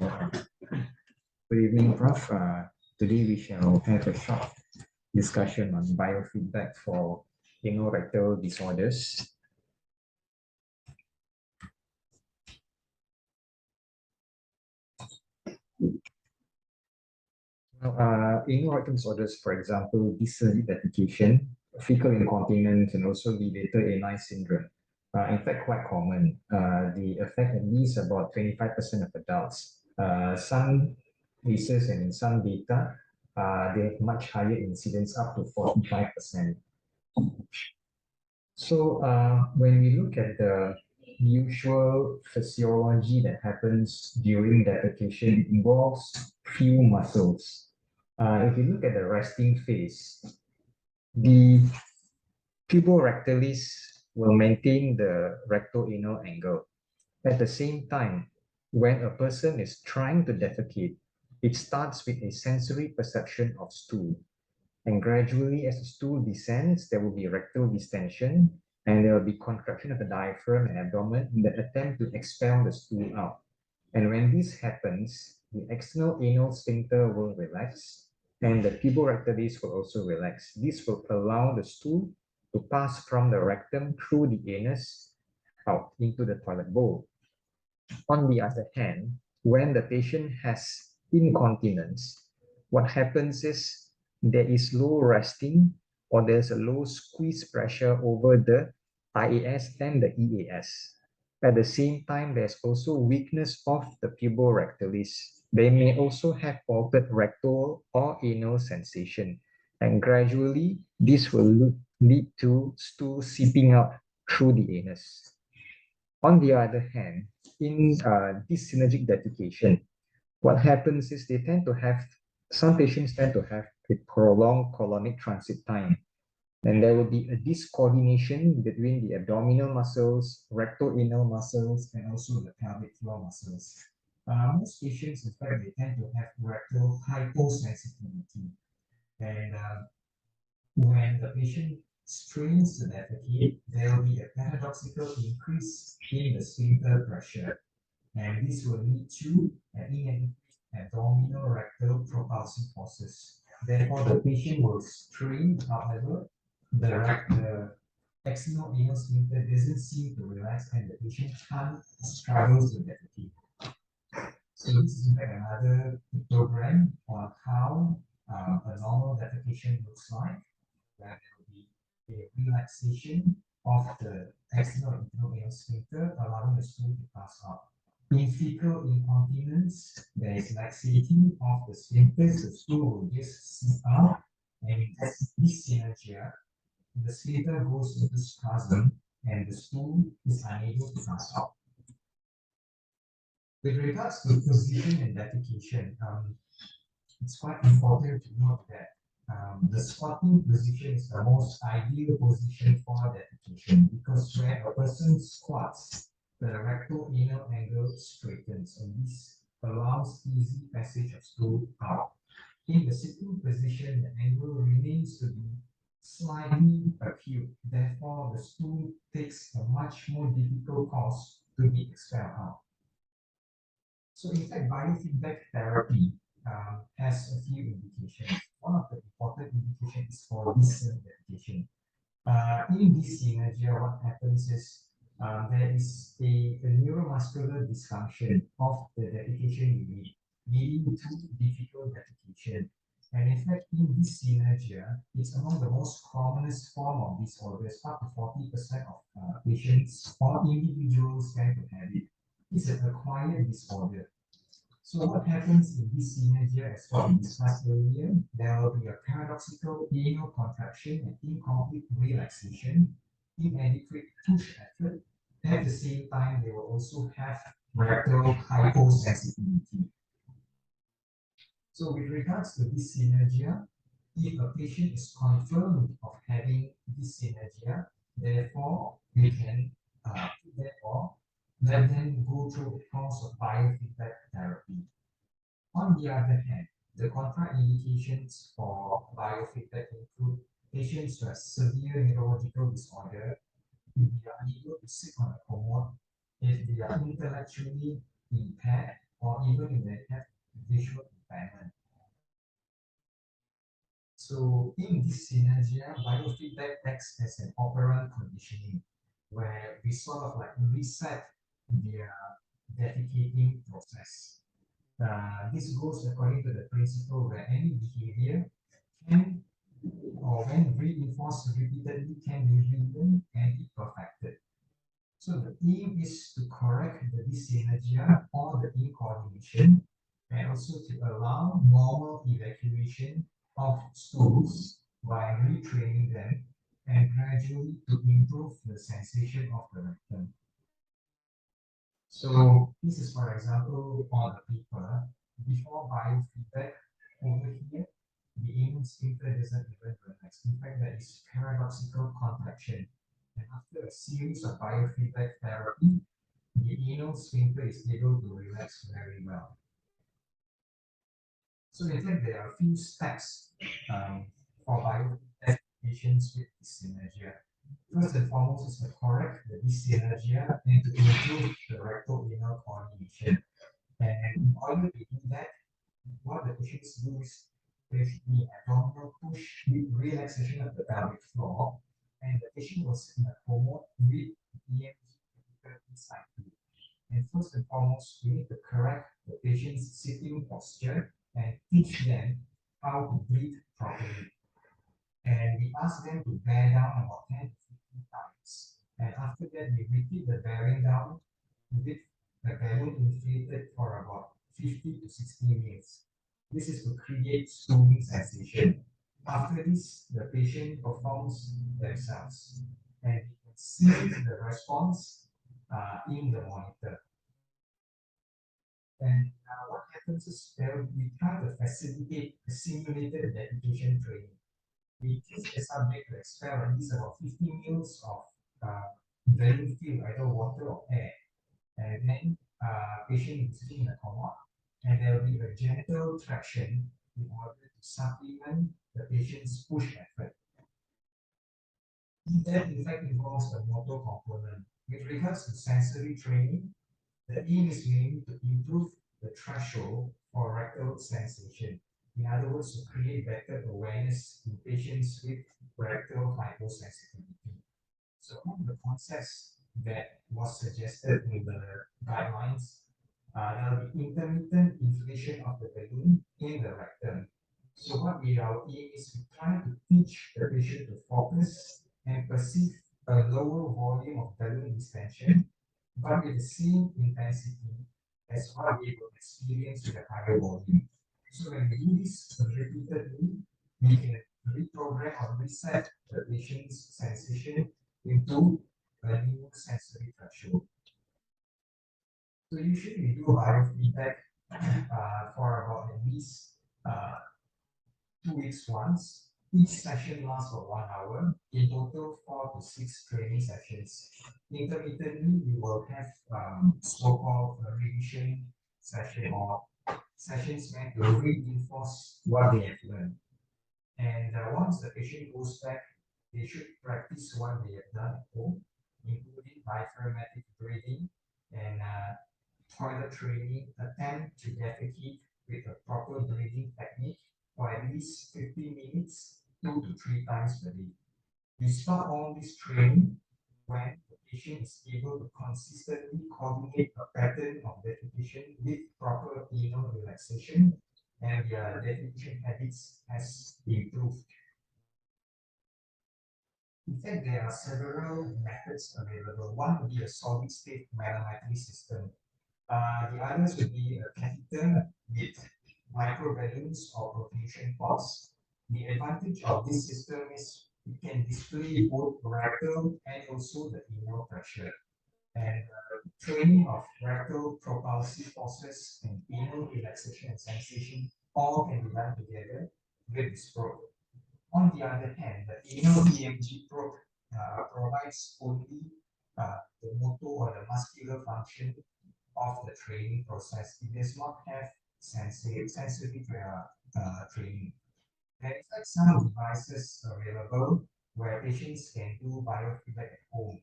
Good evening, Prof. Today we shall have a short discussion on biofeedback for anorectal disorders. Anorectal disorders, for example, desertification, fecal incontinence, and also related anal syndrome, are in fact quite common. They affect at least about 25% of adults. Some cases and in some data, they have much higher incidence, up to 45%. So when we look at the usual physiology that happens during defecation, it involves few muscles. If you look at the resting phase, the puborectalis will maintain the recto-anal angle. At the same time, when a person is trying to defecate, it starts with a sensory perception of stool. And gradually, as the stool descends, there will be rectal distension, and there will be contraction of the diaphragm and abdomen in the attempt to expel the stool out. And when this happens, the external anal sphincter will relax, and the puborectalis will also relax. This will allow the stool to pass from the rectum through the anus out into the toilet bowl. On the other hand, when the patient has incontinence, what happens is there is low resting or there's a low squeeze pressure over the IAS and the EAS. At the same time, there's also weakness of the puborectalis. They may also have altered rectal or anal sensation, and gradually this will lead to stool seeping out through the anus. On the other hand, in dyssynergic defecation, what happens is some patients tend to have a prolonged colonic transit time, and there will be a discoordination between the abdominal muscles, recto-anal muscles, and also the pelvic floor muscles. Most patients, in fact, they tend to have rectal hyposensitivity, and when the patient strains to defecate, there will be a paradoxical increase in the sphincter pressure, and this will lead to an inadequate abdominal rectal propulsive forces. Therefore, the patient will strain, however, the external anal sphincter doesn't seem to relax, and the patient struggles to defecate. So this is in fact another pictogram on how a normal defecation looks like, where there will be a relaxation of the external internal anal sphincter, allowing the stool to pass out. In fecal incontinence, there is laxity of the sphincters, the stool will just seep out, and in dyssynergia, the sphincter goes into spasm, and the stool is unable to pass out. With regards to position and defecation, it's quite important to note that the squatting position is the most ideal position for defecation, because when a person squats, the recto-anal angle straightens, and this allows easy passage of stool out. In the sitting position, the angle remains to be slightly acute. Therefore, the stool takes a much more difficult course to be expelled out. So, in fact, biofeedback therapy has a few indications. One of the important indications is for dyssynergia. In dyssynergia, what happens is there is a neuromuscular dysfunction of the defecation unit, leading to difficult defecation. And in fact, in dyssynergia, it's among the most commonest form of disorders. Up to 40% of patients or individuals tend to have it. It's an acquired disorder. So what happens in dyssynergia, as what we discussed earlier, there will be a paradoxical anal contraction and incomplete relaxation, inadequate push effort. At the same time, they will also have rectal hyposensitivity. So with regards to dyssynergia, if a patient is confirmed of having dyssynergia, therefore we can let them go through the course of biofeedback therapy. On the other hand, the contraindications for biofeedback include patients who have severe neurological disorder, if they are unable to sit on a commode, if they are intellectually impaired, or even if they have visual impairment. So in this scenario, biofeedback acts as an operant conditioning, where we sort of like reset their defecating process. This goes according to the principle where any behavior can, or when reinforced repeatedly, can be relearned and be perfected. So the aim is to correct the dyssynergia or the incoordination, and also to allow normal evacuation of stools by retraining them and gradually to improve the sensation of the rectum. So this is, for example, on the paper. Before biofeedback, over here, the anal sphincter doesn't even relax. In fact, there is paradoxical contraction. And after a series of biofeedback therapy, the anal sphincter is able to relax very well. So in fact, there are a few steps for biofeedback patients with dyssynergia. First and foremost is to correct the dyssynergia and to improve the rectal-anal coordination. And in order to do that, what the patients do is basically abdominal push with relaxation of the pelvic floor, and the patient will sit in a commode with EMG inside. And first and foremost, we need to correct the patient's sitting posture and teach them how to breathe properly. And we ask them to bear down about 10 to 15 times. And after that, we repeat the bearing down with the balloon inflated for about 50 to 60 minutes. This is to create stooling sensation. After this, the patient performs themselves, and you can see the response in the monitor. And what happens is we try to facilitate a simulated dedication training. We teach the subject to expel at least about 50 mils of balloon filled either water or air. And then patient is sitting in a commode, and there will be a gentle traction in order to supplement the patient's push effort. That in fact involves a motor component. With regards to sensory training, the aim is mainly to improve the threshold for rectal sensation. In other words, to create better awareness in patients with rectal hyposensitivity. So one of the concepts that was suggested in the guidelines, there will be intermittent inflation of the balloon in the rectum. So what our aim is to try to teach the patient to focus and perceive a lower volume of balloon distension, but with the same intensity as what we will experience with a higher volume. So when we do this repeatedly, we can reprogram or reset the patient's sensation into a new sensory threshold. So usually we do biofeedback for about at least 2 weeks once. Each session lasts for 1 hour. In total, 4 to 6 training sessions. Intermittently, we will have so-called revision session or sessions meant to reinforce what they have learned. And once the patient goes back, they should practice what they have done at home, including diaphragmatic breathing and toilet training, attempt to defecate with a proper breathing technique for at least 50 minutes, 2 to 3 times per day. We stop all this training when the patient is able to consistently coordinate a pattern of defecation with proper anal relaxation, and their defecation habits has improved. In fact, there are several methods available. One would be a solid state manometry system. The others would be a catheter with microballoons or perfusion pods. The advantage of this system is it can display both rectal and also the anal pressure. And training of rectal propulsive forces and anal relaxation and sensation all can be done together with this probe. On the other hand, the anal EMG probe provides only the motor or the muscular function of the training process. It does not have sensory training. There is like some devices available where patients can do biofeedback at home.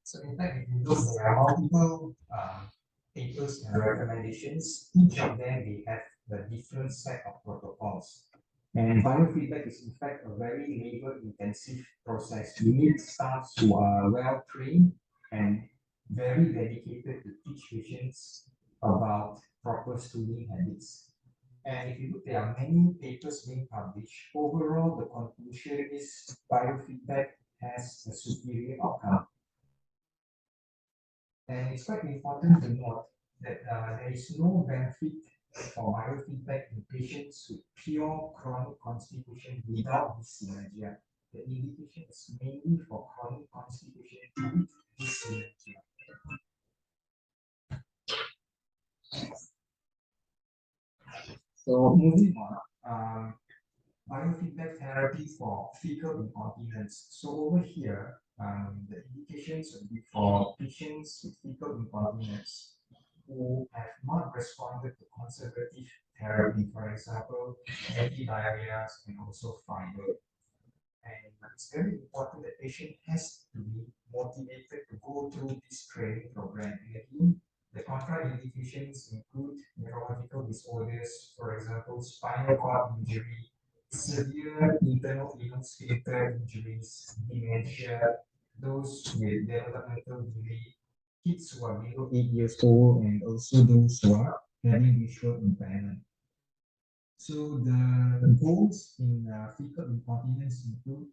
So in fact, if you look, there are multiple papers and recommendations. Each of them, they have a different set of protocols. And biofeedback is in fact a very labor-intensive process. You need staff who are well trained and very dedicated to teach patients about proper stooling habits. And if you look, there are many papers being published. Overall, the conclusion is biofeedback has a superior outcome. And it's quite important to note that there is no benefit for biofeedback in patients with pure chronic constipation without dyskinesia. The indication is mainly for chronic constipation with dyskinesia. So moving on, biofeedback therapy for fecal incontinence. So over here, the indications would be for patients with fecal incontinence who have not responded to conservative therapy, for example, anti-diarrheas and also fiber. And it's very important that patient has to be motivated to go through this training program. And again, the contraindications include neurological disorders, for example, spinal cord injury, severe internal renal sphincter injuries, dementia, those with developmental delay, kids who are below 8 years old, and also those who are having visual impairment. So the goals in fecal incontinence include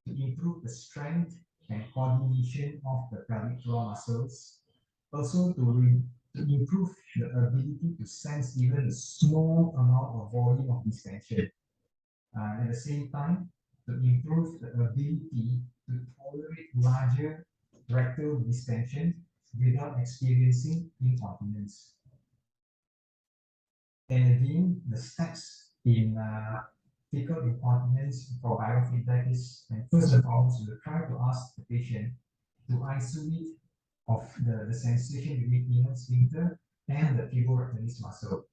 to improve the strength and coordination of the pelvic floor muscles, also to improve the ability to sense even a small amount of volume of distension. At the same time, to improve the ability to tolerate larger rectal distension without experiencing incontinence. And again, the steps in fecal incontinence for biofeedback is, and first and foremost, you try to ask the patient to isolate of the sensation between renal sphincter and the pivorectalis muscle.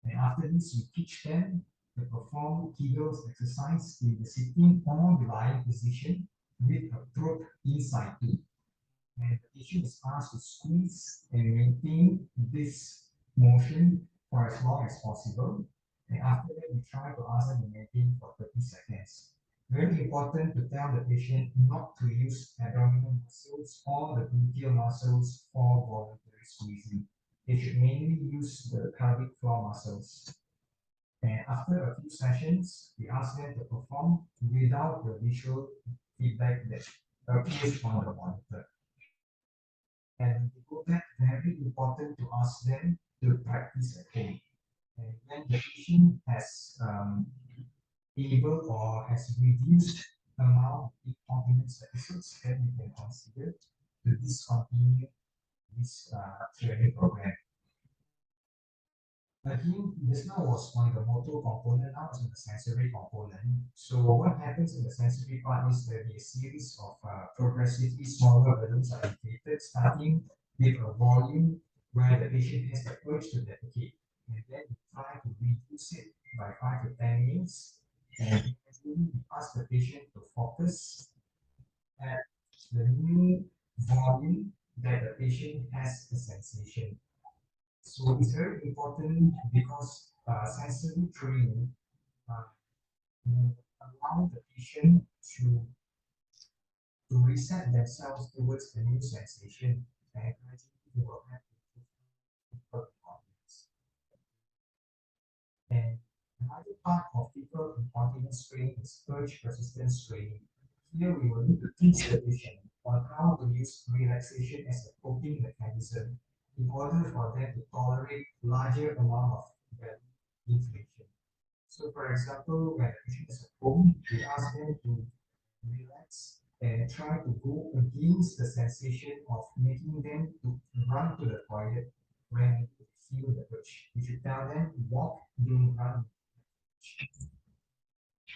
And after this, you teach them to perform Kegel's exercise in the sitting or the lying position with a throat inside too. And the patient is asked to squeeze and maintain this motion for as long as possible. And after that, we try to ask them to maintain for 30 seconds. Very important to tell the patient not to use abdominal muscles or the gluteal muscles for voluntary squeezing. They should mainly use the pelvic floor muscles. And after a few sessions, we ask them to perform without the visual feedback that appears on the monitor. And before that, very important to ask them to practice at home. And when the patient has able or has reduced amount of incontinence episodes, then you can consider to discontinue this training program. Again, this now was on the motor component, now it's on the sensory component. So what happens in the sensory part is that a series of progressively smaller balloons are inflated, starting with a volume where the patient has the urge to defecate. And then we try to reduce it by 5 to 10 minutes. And eventually we ask the patient to focus at the new volume that the patient has the sensation. So it's very important because sensory training will allow the patient to reset themselves towards the new sensation and gradually they will have deeper confidence. And another part of fecal incontinence training is urge persistence training. Here we will need to teach the patient on how to use relaxation as a coping mechanism in order for them to tolerate larger amount of belly inflation. So for example, when the patient is at home, we ask them to relax and try to go against the sensation of making them to run to the toilet when they feel the urge. We should tell them walk, don't run.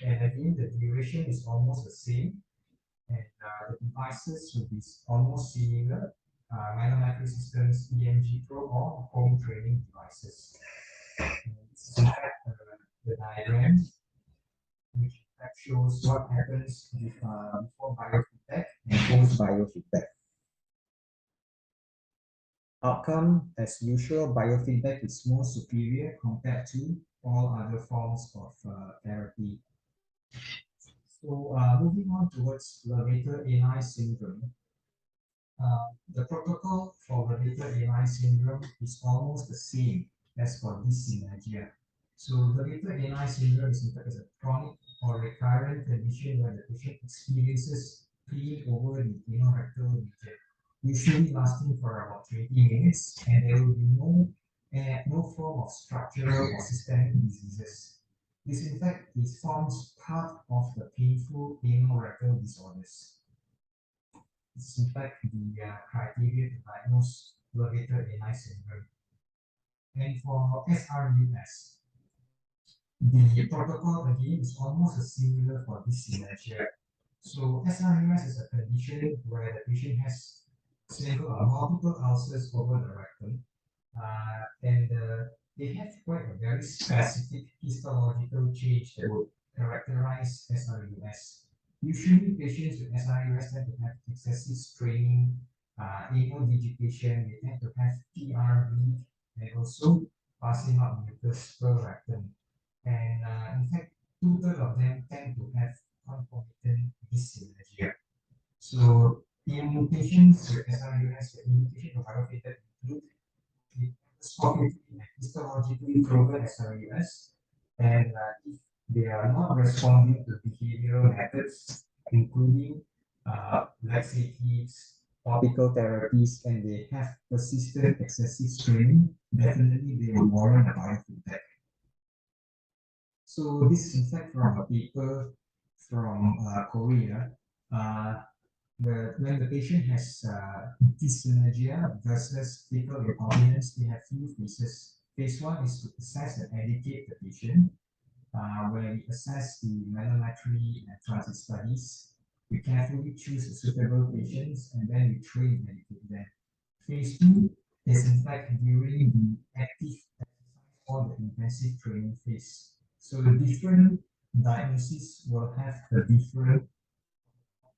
And again, the duration is almost the same, and the devices will be almost similar. Manometric systems, EMG probe, or home training devices. And this is in fact the diagram which that shows what happens with, before biofeedback and post biofeedback. Outcome, as usual, biofeedback is more superior compared to all other forms of therapy. So moving on towards Levator-Ani syndrome, the protocol for Levator-Ani syndrome is almost the same as for dyssynergia. So Levator-Ani syndrome is in fact a chronic or recurrent condition where the patient experiences pain over the anorectal region, usually lasting for about 20 minutes, and there will be no form of structural or systemic diseases. This in fact forms part of the painful anorectal disorders. This is in fact the criteria to diagnose Levator-Ani syndrome. And for SRUS, the protocol again is almost similar for dyssynergia. So SRUS is a condition where the patient has multiple ulcers over the rectum, and they have quite a very specific histological change that would characterize SRUS. Usually, patients with SRUS tend to have excessive straining, anal vegetation, they tend to have PRV, and also passing out mucus per rectum. And in fact, two-thirds of them tend to have concomitant dyssynergia. So in patients with SRUS, the indication of biofeedback include endoscopically and histologically proven SRUS, and if they are not responding to behavioral methods, including laxatives, topical therapies, and they have persistent excessive straining, definitely they will warrant a biofeedback. So this is in fact from a paper from Korea, when the patient has dyssynergia versus fecal incontinence, they have few phases. Phase one is to assess and educate the patient, where we assess the manometry and transit studies. We carefully choose the suitable patients, and then we train and educate them. Phase two is in fact during the active exercise or the intensive training phase. So the different diagnoses will have the different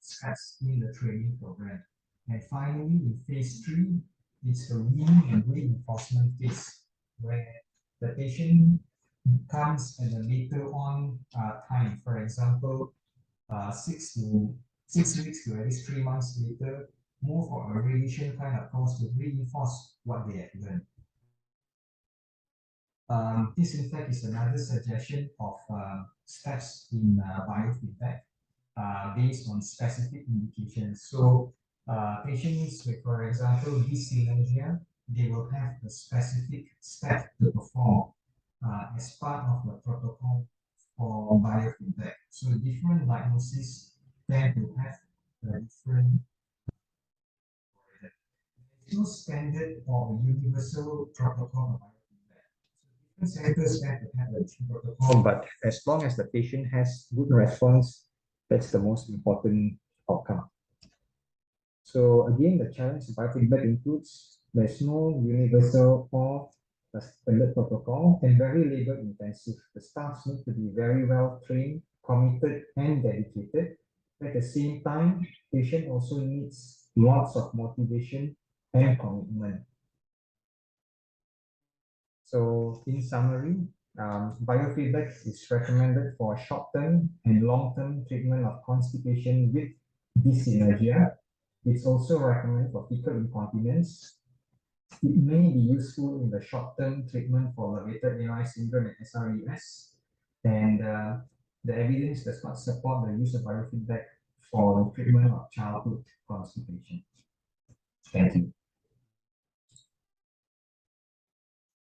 steps in the training program. And finally, in phase three, it's the weaning and reinforcement phase, where the patient comes at a later on time. For example, 6 weeks to at least 3 months later, more for a revision kind of course to reinforce what they have learned. This in fact is another suggestion of steps in biofeedback based on specific indications. So patients with, for example, dyssynergia, they will have a specific step to perform as part of the protocol for biofeedback. So different diagnoses tend to have a different. There's no standard or universal protocol of biofeedback. So different centers tend to have a different protocol, but as long as the patient has good response, that's the most important outcome. So again, the challenge of biofeedback includes there's no universal or a standard protocol and very labor intensive. The staffs need to be very well trained, committed, and dedicated. At the same time, patient also needs lots of motivation and commitment. So in summary, biofeedback is recommended for short-term and long-term treatment of constipation with dyssynergia. It's also recommended for fecal incontinence. It may be useful in the short-term treatment for Levator-Ani syndrome and SRUS, and the evidence does not support the use of biofeedback for the treatment of childhood constipation. Thank you.